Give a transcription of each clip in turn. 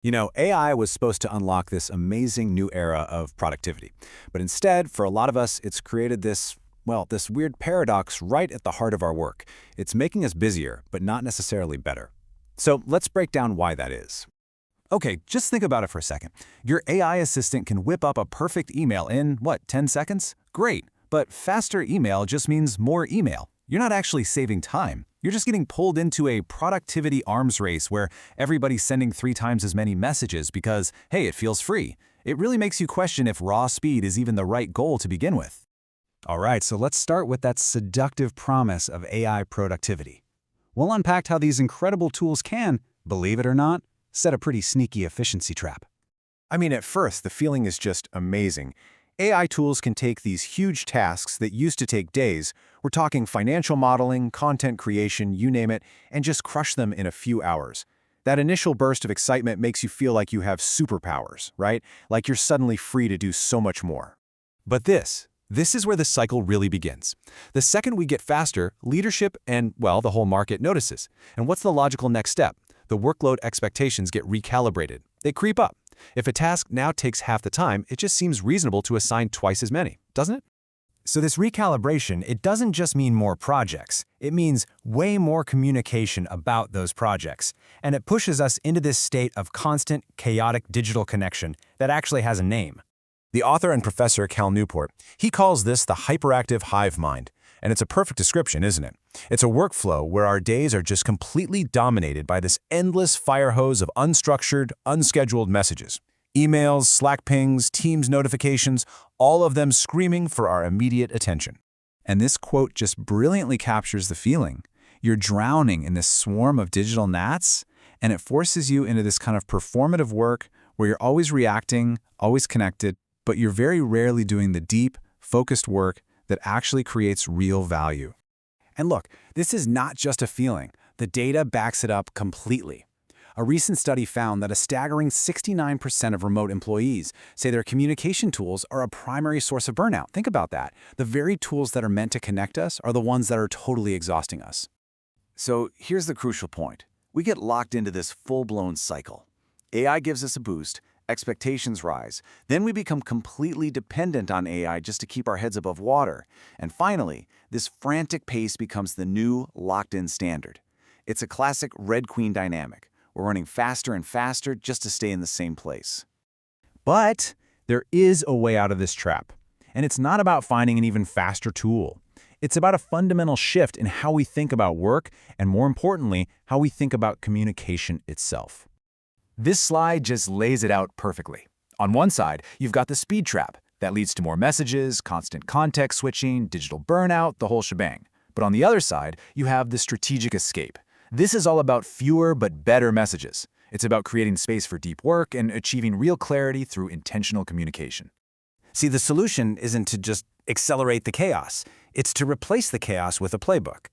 You know, AI was supposed to unlock this amazing new era of productivity. But instead, for a lot of us, it's created this weird paradox right at the heart of our work. It's making us busier, but not necessarily better. So let's break down why that is. Okay, just think about it for a second. Your AI assistant can whip up a perfect email in, 10 seconds? Great, but faster email just means more email. You're not actually saving time. You're just getting pulled into a productivity arms race where everybody's sending 3 times as many messages because, hey, it feels free. It really makes you question if raw speed is even the right goal to begin with. All right, so let's start with that seductive promise of AI productivity. We'll unpack how these incredible tools can, believe it or not, set a pretty sneaky efficiency trap. I mean, at first, the feeling is just amazing. AI tools can take these huge tasks that used to take days, we're talking financial modeling, content creation, you name it, and just crush them in a few hours. That initial burst of excitement makes you feel like you have superpowers, right? Like you're suddenly free to do so much more. But this is where the cycle really begins. The second we get faster, leadership and, well, the whole market notices. And what's the logical next step? The workload expectations get recalibrated. They creep up. If a task now takes half the time, it just seems reasonable to assign twice as many, doesn't it? So this recalibration, it doesn't just mean more projects. It means way more communication about those projects. And it pushes us into this state of constant, chaotic digital connection that actually has a name. The author and professor Cal Newport, he calls this the hyperactive hive mind. And it's a perfect description, isn't it? It's a workflow where our days are just completely dominated by this endless fire hose of unstructured, unscheduled messages. Emails, Slack pings, Teams notifications, all of them screaming for our immediate attention. And this quote just brilliantly captures the feeling. You're drowning in this swarm of digital gnats, and it forces you into this kind of performative work where you're always reacting, always connected, but you're very rarely doing the deep, focused work that actually creates real value. And look, this is not just a feeling. The data backs it up completely. A recent study found that a staggering 69% of remote employees say their communication tools are a primary source of burnout. Think about that. The very tools that are meant to connect us are the ones that are totally exhausting us. So here's the crucial point. We get locked into this full-blown cycle. AI gives us a boost, expectations rise, then we become completely dependent on AI just to keep our heads above water. And finally, this frantic pace becomes the new locked-in standard. It's a classic Red Queen dynamic. We're running faster and faster just to stay in the same place. But there is a way out of this trap. And it's not about finding an even faster tool. It's about a fundamental shift in how we think about work and, more importantly, how we think about communication itself. This slide just lays it out perfectly. On one side, you've got the speed trap that leads to more messages, constant context switching, digital burnout, the whole shebang. But on the other side, you have the strategic escape. This is all about fewer but better messages. It's about creating space for deep work and achieving real clarity through intentional communication. See, the solution isn't to just accelerate the chaos. It's to replace the chaos with a playbook.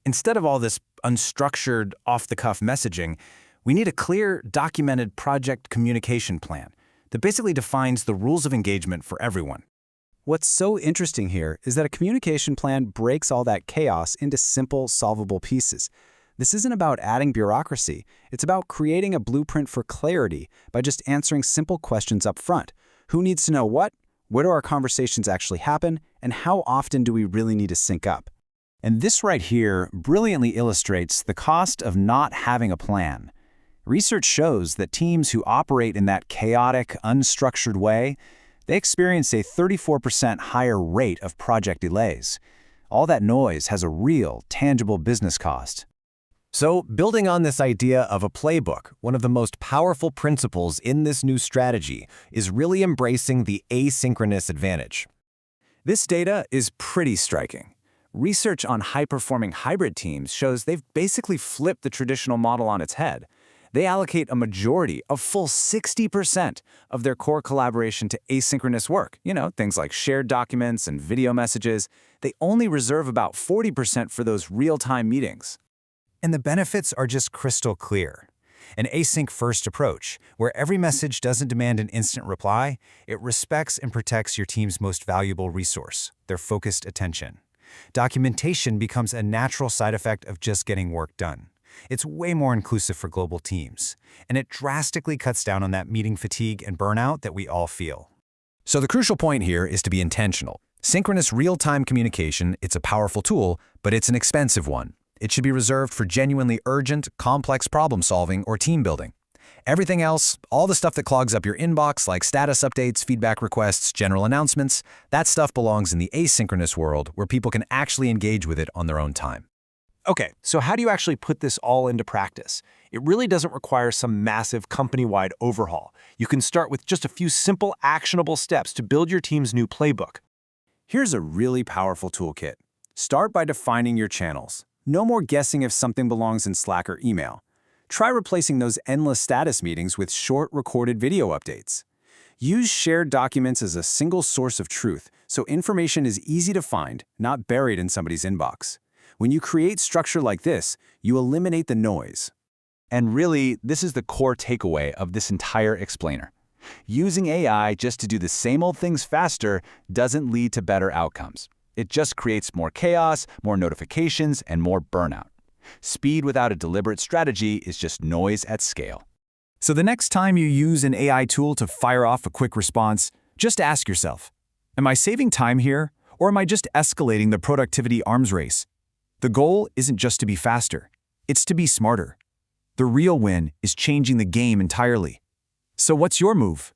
Instead of all this unstructured, off-the-cuff messaging, we need a clear, documented project communication plan that basically defines the rules of engagement for everyone. What's so interesting here is that a communication plan breaks all that chaos into simple, solvable pieces. This isn't about adding bureaucracy. It's about creating a blueprint for clarity by just answering simple questions up front. Who needs to know what? Where do our conversations actually happen? And how often do we really need to sync up? And this right here brilliantly illustrates the cost of not having a plan. Research shows that teams who operate in that chaotic, unstructured way, they experience a 34% higher rate of project delays. All that noise has a real, tangible business cost. So, building on this idea of a playbook, one of the most powerful principles in this new strategy is really embracing the asynchronous advantage. This data is pretty striking. Research on high-performing hybrid teams shows they've basically flipped the traditional model on its head. They allocate a majority, a full 60% of their core collaboration to asynchronous work. Things like shared documents and video messages. They only reserve about 40% for those real-time meetings. And the benefits are just crystal clear. An async-first approach, where every message doesn't demand an instant reply, it respects and protects your team's most valuable resource, their focused attention. Documentation becomes a natural side effect of just getting work done. It's way more inclusive for global teams, and it drastically cuts down on that meeting fatigue and burnout that we all feel. So the crucial point here is to be intentional. Synchronous real-time communication, it's a powerful tool, but it's an expensive one. It should be reserved for genuinely urgent, complex problem-solving or team building. Everything else, all the stuff that clogs up your inbox like status updates, feedback requests, general announcements, that stuff belongs in the asynchronous world where people can actually engage with it on their own time. Okay, so how do you actually put this all into practice? It really doesn't require some massive company-wide overhaul. You can start with just a few simple, actionable steps to build your team's new playbook. Here's a really powerful toolkit. Start by defining your channels. No more guessing if something belongs in Slack or email. Try replacing those endless status meetings with short, recorded video updates. Use shared documents as a single source of truth, so information is easy to find, not buried in somebody's inbox. When you create structure like this, you eliminate the noise. And really, this is the core takeaway of this entire explainer. Using AI just to do the same old things faster doesn't lead to better outcomes. It just creates more chaos, more notifications, and more burnout. Speed without a deliberate strategy is just noise at scale. So the next time you use an AI tool to fire off a quick response, just ask yourself, am I saving time here, or am I just escalating the productivity arms race? The goal isn't just to be faster, it's to be smarter. The real win is changing the game entirely. So what's your move?